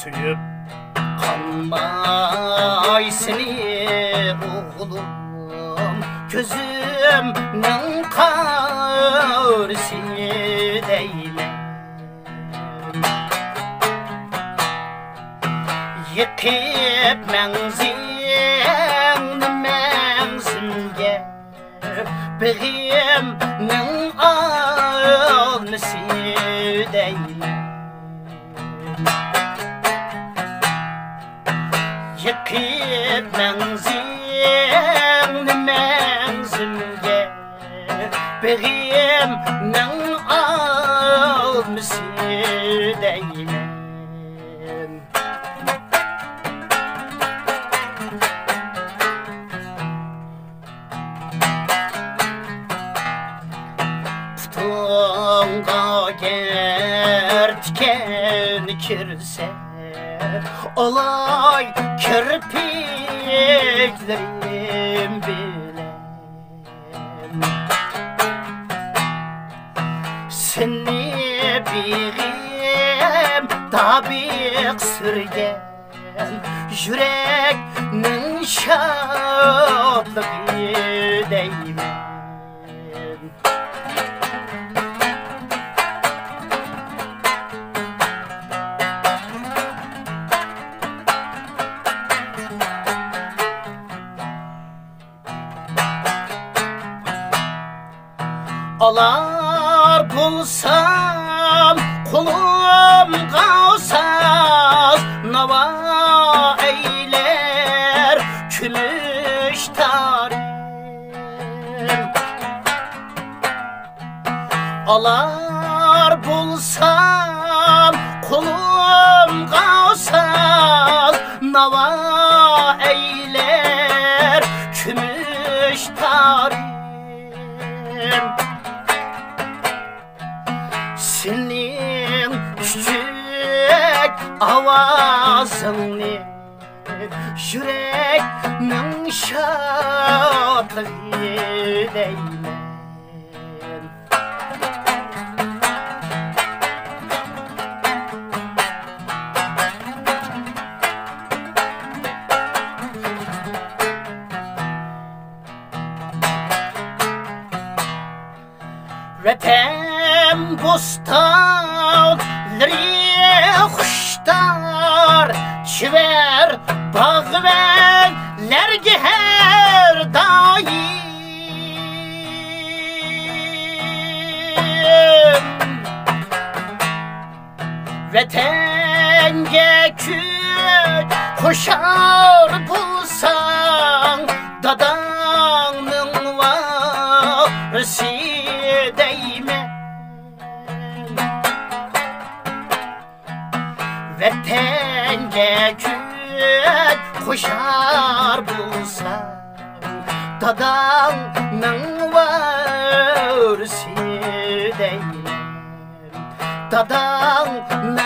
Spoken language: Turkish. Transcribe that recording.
Suyup kanmay seni oğlum, gözümün karısı değme. Yıkıp menzimge Begimnin ağlısı değme. Yıkıp menzimge Begimnin ağlısı değme. Putunga gertken kirse olay kirpiklerim bile. Seni biğim tabik sürgen yüreknin şadlığı değme. Alar bulsam kulum kalsaz, nava eyler kümüş tarim. Alar bulsam kulum kalsaz, nava eyler kümüş tarim. Senin küçük avazını yüreğinin şadlığı değme. Vatan bostanları kuşlar çiver bağverlerge her daim. Vatanga küt koşar bulsan, dadanın varısı değme. Vatanga küt koşar bulsan, dadanın varısı değme. Dadanın